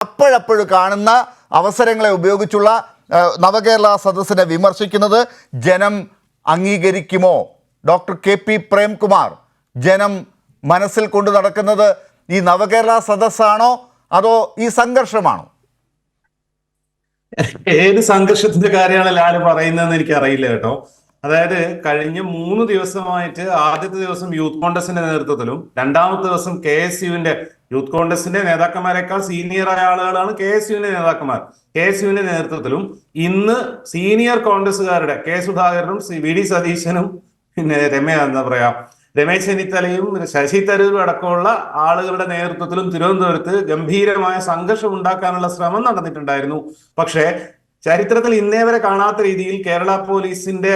അപ്പോഴപ്പോഴും കാണുന്ന അവസരങ്ങളെ ഉപയോഗിച്ചുള്ള നവകേരള സദസ്സിനെ വിമർശിക്കുന്നത് ജനം അംഗീകരിക്കുമോ? Doctor K P. പ്രേംകുമാർ, ജനം മനസ്സിൽ കൊണ്ടു നടക്കുന്നത് ഈ നവകേരള സദസ്സാണോ അതോ ഈ സംഘർഷമാണോ? ഏത് സംഘർഷത്തിന്റെ കാര്യമാണ് ലാൽ പറയുന്നതെന്ന് എനിക്ക് അറിയില്ല കേട്ടോ. അതായത് കഴിഞ്ഞ 3 ദിവസമായിട്ട് ആദ്യത്തെ ദിവസം യൂത്ത് കോൺഗ്രസിന്റെ നേതൃത്വത്തിലും രണ്ടാമത്തെ ദിവസം KSUവിന്റെ യൂത്ത് കോൺഗ്രസിന്റെ നേതാക്കന്മാരെക്കാൾ സീനിയർ ആയ ആളുകളാണ് KSUവിന്റെ നേതാക്കന്മാർ. KSUവിന്റെ നേതൃത്വത്തിലും ഇന്ന് സീനിയർ കോൺഗ്രസുകാരുടെ കെ സുധാകരനും VD സതീശനും പിന്നെ രമേശ് ചെന്നിത്തലയും ശശി തരൂരും അടക്കമുള്ള ആളുകളുടെ നേതൃത്വത്തിലും തിരുവനന്തപുരത്ത് ഗംഭീരമായ സംഘർഷം ഉണ്ടാക്കാനുള്ള ശ്രമം നടന്നിട്ടുണ്ടായിരുന്നു. പക്ഷേ ചരിത്രത്തിൽ ഇന്നേ വരെ കാണാത്ത രീതിയിൽ കേരള പോലീസിന്റെ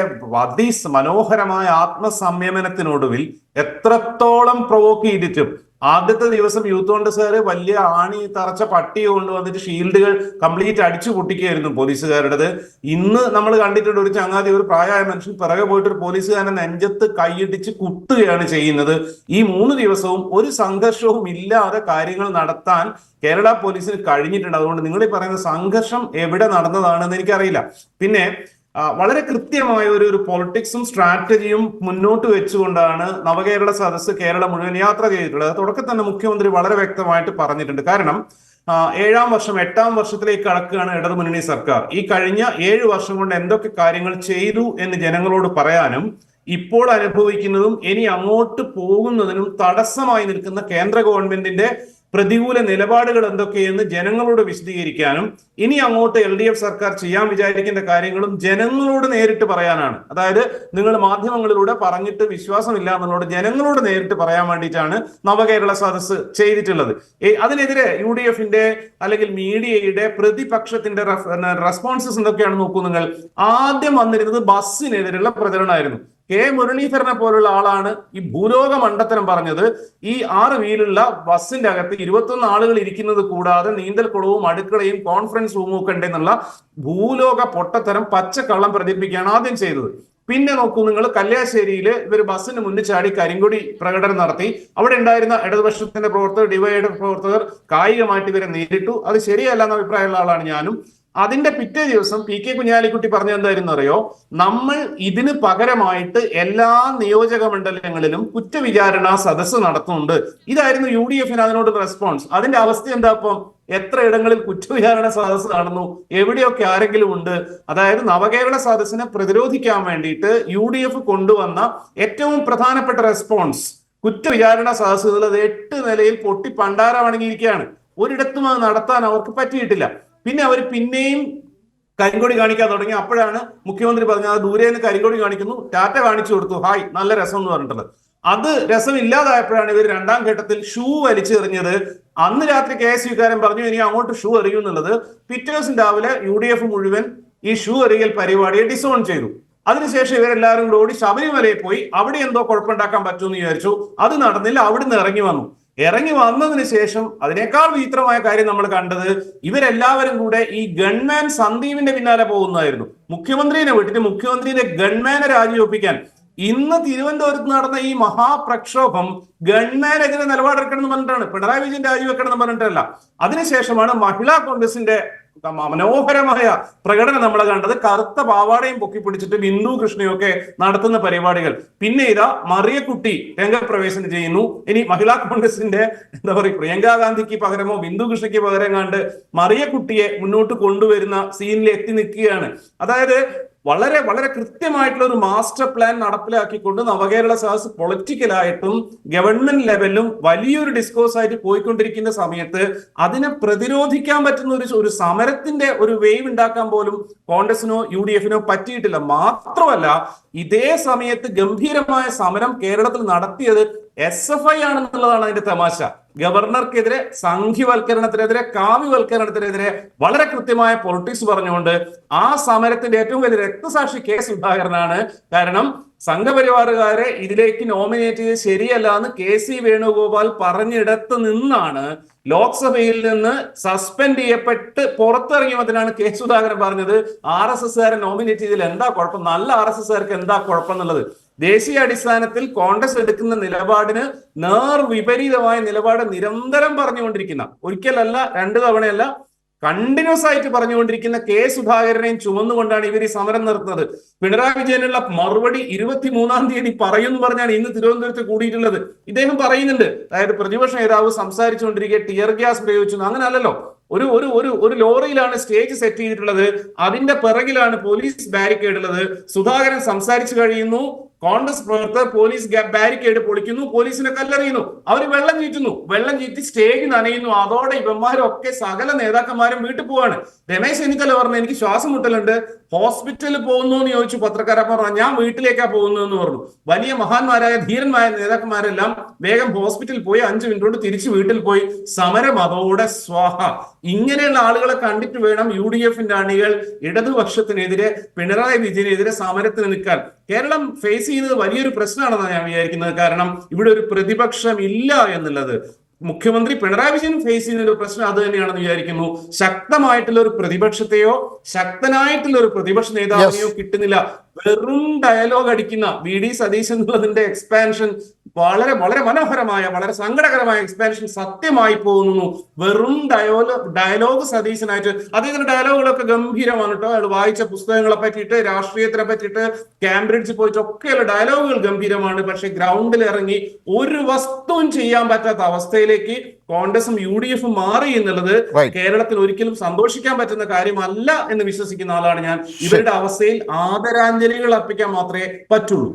മനോഹരമായ ആത്മസംയമനത്തിനൊടുവിൽ എത്രത്തോളം പ്രൊവോക്ക് ചെയ്തിട്ടും ആദ്യത്തെ ദിവസം യൂത്ത് കോൺഗ്രസ്സുകാർ വലിയ ആണി തറച്ച പട്ടി കൊണ്ടുവന്നിട്ട് ഷീൽഡുകൾ കംപ്ലീറ്റ് അടിച്ചു പൊട്ടിക്കുകയായിരുന്നു പോലീസുകാരുടേത്. ഇന്ന് നമ്മൾ കണ്ടിട്ടുണ്ട് ഒരു ചങ്ങാതി, ഒരു പ്രായമായ മനുഷ്യൻ പിറകെ പോയിട്ട് ഒരു പോലീസുകാരനെ നെഞ്ചത്ത് കൈയിടിച്ച് കുത്തുകയാണ് ചെയ്യുന്നത്. ഈ 3 ദിവസവും ഒരു സംഘർഷവും ഇല്ലാതെ കാര്യങ്ങൾ നടത്താൻ കേരള പോലീസിന് കഴിഞ്ഞിട്ടുണ്ട്. അതുകൊണ്ട് നിങ്ങൾ ഈ പറയുന്ന സംഘർഷം എവിടെ നടന്നതാണെന്ന് എനിക്കറിയില്ല. പിന്നെ വളരെ കൃത്യമായ ഒരു പൊളിറ്റിക്സും സ്ട്രാറ്റജിയും മുന്നോട്ട് വെച്ചുകൊണ്ടാണ് നവകേരള സദസ്സ് കേരളം മുഴുവൻ യാത്ര ചെയ്തിട്ടുള്ളത്. തുടക്കത്തിൽ തന്നെ മുഖ്യമന്ത്രി വളരെ വ്യക്തമായിട്ട് പറഞ്ഞിട്ടുണ്ട്. കാരണം 7ാം വർഷം 8ാം വർഷത്തിലേക്ക് കടക്കുകയാണ് ഇടതുമുന്നണി സർക്കാർ. ഈ കഴിഞ്ഞ 7 വർഷം കൊണ്ട് എന്തൊക്കെ കാര്യങ്ങൾ ചെയ്തു എന്ന് ജനങ്ങളോട് പറയാനും ഇപ്പോൾ അനുഭവിക്കുന്നതും ഇനി അങ്ങോട്ട് പോകുന്നതിനും തടസ്സമായി നിൽക്കുന്ന കേന്ദ്ര ഗവൺമെന്റിന്റെ പ്രതികൂല നിലപാടുകൾ എന്തൊക്കെയെന്ന് ജനങ്ങളോട് വിശദീകരിക്കാനും ഇനി അങ്ങോട്ട് LDF സർക്കാർ ചെയ്യാൻ വിചാരിക്കേണ്ട കാര്യങ്ങളും ജനങ്ങളോട് നേരിട്ട് പറയാനാണ്. അതായത് നിങ്ങൾ മാധ്യമങ്ങളിലൂടെ പറഞ്ഞിട്ട് വിശ്വാസമില്ല എന്നുള്ളത് ജനങ്ങളോട് നേരിട്ട് പറയാൻ വേണ്ടിയിട്ടാണ് നവകേരള സദസ്സ് ചെയ്തിട്ടുള്ളത്. അതിനെതിരെ UDFന്റെ അല്ലെങ്കിൽ മീഡിയയുടെ പ്രതിപക്ഷത്തിന്റെ റെസ്പോൺസസ് എന്തൊക്കെയാണെന്ന് നോക്കൂ നിങ്ങൾ. ആദ്യം വന്നിരുന്നത് ബസ്സിനെതിരെയുള്ള പ്രചരണമായിരുന്നു. കെ മുരളീധരനെ പോലുള്ള ആളാണ് ഈ ഭൂലോക മണ്ടത്തരം പറഞ്ഞത്. ഈ 6 വീലുള്ള ബസ്സിന്റെ അകത്ത് 21 ആളുകൾ ഇരിക്കുന്നത് കൂടാതെ നീന്തൽക്കുളവും അടുക്കളയും കോൺഫറൻസ് റൂമും ഒക്കെ ഉണ്ടെന്നുള്ള ഭൂലോക പൊട്ടത്തരം പച്ചക്കള്ളം പ്രചരിപ്പിക്കുകയാണ് ആദ്യം ചെയ്തത്. പിന്നെ നോക്കൂ നിങ്ങൾ, കല്യാശ്ശേരിയിൽ ഇവർ ബസ്സിന് മുന്നിൽ ചാടി കരിങ്കൊടി പ്രകടനം നടത്തി. അവിടെ ഉണ്ടായിരുന്ന ഇടതുപക്ഷത്തിന്റെ പ്രവർത്തകർ, ഡിവൈഎഫ്ഐ പ്രവർത്തകർ കായികമായിട്ട് ഇവരെ നേരിട്ടു. അത് ശരിയല്ല എന്ന അഭിപ്രായമുള്ള ആളാണ് ഞാനും. അതിന്റെ പിറ്റേ ദിവസം PK കുഞ്ഞാലിക്കുട്ടി പറഞ്ഞ എന്തായിരുന്നു അറിയോ? നമ്മൾ ഇതിന് പകരമായിട്ട് എല്ലാ നിയോജക മണ്ഡലങ്ങളിലും കുറ്റവിചാരണ സദസ്സ് നടത്തുന്നുണ്ട്. ഇതായിരുന്നു UDFന് അതിനോട് റെസ്പോൺസ്. അതിന്റെ അവസ്ഥ എന്താ? ഇപ്പം എത്ര ഇടങ്ങളിൽ കുറ്റവിചാരണ സദസ്സ് നടന്നു, എവിടെയൊക്കെ ആരെങ്കിലും ഉണ്ട്? അതായത് നവകേരള സദസ്സിനെ പ്രതിരോധിക്കാൻ വേണ്ടിയിട്ട് UDF കൊണ്ടുവന്ന ഏറ്റവും പ്രധാനപ്പെട്ട റെസ്പോൺസ് കുറ്റവിചാരണ സദസ്സ് എന്നുള്ളത് 8 നിലയിൽ പൊട്ടി പണ്ടാരമടങ്ങിയിരിക്കുകയാണ്. ഒരിടത്തും അത് നടത്താൻ അവർക്ക് പറ്റിയിട്ടില്ല. പിന്നെ അവർ പിന്നെയും കരിങ്കൊടി കാണിക്കാൻ തുടങ്ങി. അപ്പോഴാണ് മുഖ്യമന്ത്രി പറഞ്ഞത് ദൂരെ നിന്ന് കരിങ്കൊടി കാണിക്കുന്നു, ടാറ്റ കാണിച്ചു കൊടുത്തു, ഹായ് നല്ല രസം എന്ന് പറഞ്ഞിട്ടുള്ളത്. അത് രസമില്ലാതായപ്പോഴാണ് ഇവർ 2ാം ഘട്ടത്തിൽ ഷൂ വലിച്ചെറിഞ്ഞത്. അന്ന് രാത്രി KSUക്കാരൻ പറഞ്ഞു ഇനി അങ്ങോട്ട് ഷൂ എറിയും എന്നുള്ളത്. പിറ്റേ ദിവസം രാവിലെ UDF മുഴുവൻ ഈ ഷൂ എറിയൽ പരിപാടിയെ ഡിസോൺ ചെയ്തു. അതിനുശേഷം ഇവരെല്ലാവരും കൂടെ ഓടി ശബരിമലയിൽ പോയി. അവിടെ എന്തോ കുഴപ്പമുണ്ടാക്കാൻ പറ്റുമെന്ന് വിചാരിച്ചു. അത് നടന്നില്ല. അവിടുന്ന് ഇറങ്ങി വന്നതിന് ശേഷം അതിനേക്കാൾ വിചിത്രമായ കാര്യം നമ്മൾ കണ്ടത്, ഇവരെല്ലാവരും കൂടെ ഈ ഗൺമാൻ സന്ദീപിന്റെ പിന്നാലെ പോകുന്നതായിരുന്നു. മുഖ്യമന്ത്രിനെ വിട്ടിട്ട് മുഖ്യമന്ത്രിയുടെ ഗൺമാനെ രാജിവെപ്പിക്കാൻ. ഇന്ന് തിരുവനന്തപുരത്ത് നടന്ന ഈ മഹാപ്രക്ഷോഭം ഗൺമാനെതിരെ നിലപാടെടുക്കണം എന്ന് പറഞ്ഞിട്ടാണ്. പിണറായി വിജയൻ രാജിവെക്കണം എന്ന് പറഞ്ഞിട്ടല്ല. അതിനുശേഷമാണ് മഹിളാ കോൺഗ്രസിന്റെ മനോഹരമായ പ്രകടനം നമ്മൾ കണ്ടത്. കറുത്ത പാവാടയും പൊക്കിപ്പിടിച്ചിട്ട് ബിന്ദു കൃഷ്ണയൊക്കെ നടത്തുന്ന പരിപാടികൾ. പിന്നെ ഇതാ മറിയക്കുട്ടി രംഗപ്രവേശനം ചെയ്യുന്നു. ഇനി മഹിളാ കോൺഗ്രസിന്റെ പ്രിയങ്കാ ഗാന്ധിക്ക് പകരമോ ബിന്ദു കൃഷ്ണയ്ക്ക് പകരം കണ്ട് മറിയക്കുട്ടിയെ മുന്നോട്ട് കൊണ്ടുവരുന്ന സീനിൽ എത്തി നിൽക്കുകയാണ്. അതായത് വളരെ വളരെ കൃത്യമായിട്ടുള്ള ഒരു മാസ്റ്റർ പ്ലാൻ നടപ്പിലാക്കിക്കൊണ്ട് നവകേരള സദസ്സ് പൊളിറ്റിക്കലായിട്ടും ഗവൺമെന്റ് ലെവലിലും വലിയൊരു ഡിസ്കോഴ്സ് ആയിട്ട് പോയിക്കൊണ്ടിരിക്കുന്ന സമയത്ത് അതിനെ പ്രതിരോധിക്കാൻ പറ്റുന്ന ഒരു സമരത്തിന്റെ ഒരു വേവ് ഉണ്ടാക്കാൻ പോലും കോൺഗ്രസിനോ UDFനോ പറ്റിയിട്ടില്ല. മാത്രമല്ല ഇതേ സമയത്ത് ഗംഭീരമായ സമരം കേരളത്തിൽ നടത്തിയത് SFI ആണെന്നുള്ളതാണ് അതിന്റെ തമാശ. ഗവർണർക്കെതിരെ, സംഘിവൽക്കരണത്തിനെതിരെ, കാവ്യവൽക്കരണത്തിനെതിരെ വളരെ കൃത്യമായ പൊളിറ്റിക്സ് പറഞ്ഞുകൊണ്ട് ആ സമരത്തിന്റെ ഏറ്റവും വലിയ രക്തസാക്ഷി K സുധാകരനാണ്. കാരണം സംഘപരിവാറുകാരെ ഇതിലേക്ക് നോമിനേറ്റ് ചെയ്ത് ശരിയല്ല എന്ന് KC വേണുഗോപാൽ പറഞ്ഞിടത്ത് നിന്നാണ് ലോക്സഭയിൽ നിന്ന് സസ്പെൻഡ് ചെയ്യപ്പെട്ട് പുറത്തിറങ്ങിയതിനാണ് K സുധാകരൻ പറഞ്ഞത് RSSകാരെ നോമിനേറ്റ് ചെയ്തതിൽ എന്താ കുഴപ്പം, നല്ല RSSകാർക്ക് എന്താ കുഴപ്പം എന്നുള്ളത്. ദേശീയ അടിസ്ഥാനത്തിൽ കോൺഗ്രസ് എടുക്കുന്ന നിലപാടിന് വിപരീതമായ നിലപാട് നിരന്തരം പറഞ്ഞുകൊണ്ടിരിക്കുന്ന, ഒരിക്കലല്ല 2 തവണയല്ല, കണ്ടിന്യൂസ് ആയിട്ട് പറഞ്ഞുകൊണ്ടിരിക്കുന്ന കെ സുധാകരനെയും ചുമന്നുകൊണ്ടാണ് ഇവർ ഈ സമരം നടത്തുന്നത്. പിണറായി വിജയനുള്ള മറുപടി 23-ാം തീയതി പറയുമെന്ന് പറഞ്ഞാണ് ഇന്ന് തിരുവനന്തപുരത്ത് കൂടിയിട്ടുള്ളത്. ഇദ്ദേഹം പറയുന്നുണ്ട്, അതായത് പ്രതിപക്ഷ നേതാവ് സംസാരിച്ചുകൊണ്ടിരിക്കെ ടിയർ ഗ്യാസ് പ്രയോഗിച്ചു. അങ്ങനെ അല്ലല്ലോ. ഒരു ഒരു ഒരു ഒരു ലോറിയിലാണ് സ്റ്റേജ് സെറ്റ് ചെയ്തിട്ടുള്ളത്, അതിന്റെ പിറകിലാണ് പോലീസ് ബാരിക്കേഡ് ഉള്ളത്. സുധാകരൻ സംസാരിച്ചു കഴിയുന്നു, കോൺഗ്രസ് പ്രവർത്തകർ പോലീസ് ബാരിക്കേഡ് പൊളിക്കുന്നു, പോലീസിനെ കല്ലെറിയുന്നു, അവർ വെള്ളം ചീറ്റി സ്റ്റേജ് നനയുന്നു. അതോടെ ഇവന്മാരൊക്കെ സകല നേതാക്കന്മാരും വീട്ടിൽ പോവാണ്. രമേശ് ചെന്നിത്തല പറഞ്ഞു, എനിക്ക് ശ്വാസം മുട്ടലുണ്ട്, ഹോസ്പിറ്റലിൽ പോകുന്നു എന്ന് ചോദിച്ചു. പത്രക്കാരൻ പറഞ്ഞു, ഞാൻ വീട്ടിലേക്കാ പോകുന്നതെന്ന് പറഞ്ഞു. വലിയ മഹാന്മാരായ ധീരന്മാരായ നേതാക്കന്മാരെല്ലാം വേഗം ഹോസ്പിറ്റലിൽ പോയി 5 മിനിറ്റ് കൊണ്ട് തിരിച്ച് വീട്ടിൽ പോയി. സമരം അതോടെ സ്വാഹ. ഇങ്ങനെയുള്ള ആളുകളെ കണ്ടിട്ട് വേണം UDF-ന്റെ അണികൾ ഇടതുപക്ഷത്തിനെതിരെ, പിണറായി വിജയനെതിരെ സമരത്തിന് നിൽക്കാൻ. കേരളം ഫേസ് ചെയ്യുന്നത് വലിയൊരു പ്രശ്നമാണെന്നാണ് ഞാൻ വിചാരിക്കുന്നത്. കാരണം ഇവിടെ ഒരു പ്രതിപക്ഷം ഇല്ല എന്നുള്ളത്. മുഖ്യമന്ത്രി പിണറായി വിജയൻ ഫേസ് ചെയ്യുന്ന ഒരു പ്രശ്നം അത് തന്നെയാണെന്ന് വിചാരിക്കുന്നു. ശക്തമായിട്ടുള്ള ഒരു പ്രതിപക്ഷത്തെയോ ശക്തനായിട്ടുള്ള ഒരു പ്രതിപക്ഷ നേതാവിനെയോ കിട്ടുന്നില്ല. വെറും ഡയലോഗ് അടിക്കുന്ന VD സതീശൻ എന്നുള്ളതിന്റെ എക്സ്പാൻഷൻ വളരെ വളരെ മനോഹരമായ, വളരെ സങ്കടകരമായ എക്സ്പാൻഷൻ സത്യമായി പോകുന്നു. വെറും ഡയലോഗ് സതീശനായിട്ട്. അദ്ദേഹത്തിന്റെ ഡയലോഗുകളൊക്കെ ഗംഭീരമാണ് കേട്ടോ. അയാൾ വായിച്ച പുസ്തകങ്ങളെ പറ്റിയിട്ട്, രാഷ്ട്രീയത്തിനെ പറ്റിയിട്ട്, കാംബ്രിഡ്ജിൽ പോയിട്ടൊക്കെയുള്ള ഡയലോഗുകൾ ഗംഭീരമാണ്. പക്ഷെ ഗ്രൗണ്ടിൽ ഇറങ്ങി ഒരു വസ്തുവും ചെയ്യാൻ പറ്റാത്ത അവസ്ഥയിലേക്ക് കോൺഗ്രസും UDF മാറി എന്നുള്ളത് കേരളത്തിൽ ഒരിക്കലും സന്തോഷിക്കാൻ പറ്റുന്ന കാര്യമല്ല എന്ന് വിശ്വസിക്കുന്ന ആളാണ് ഞാൻ. ഇവരുടെ അവസ്ഥയിൽ ആദരാഞ്ജലികൾ അർപ്പിക്കാൻ മാത്രമേ പറ്റുള്ളൂ.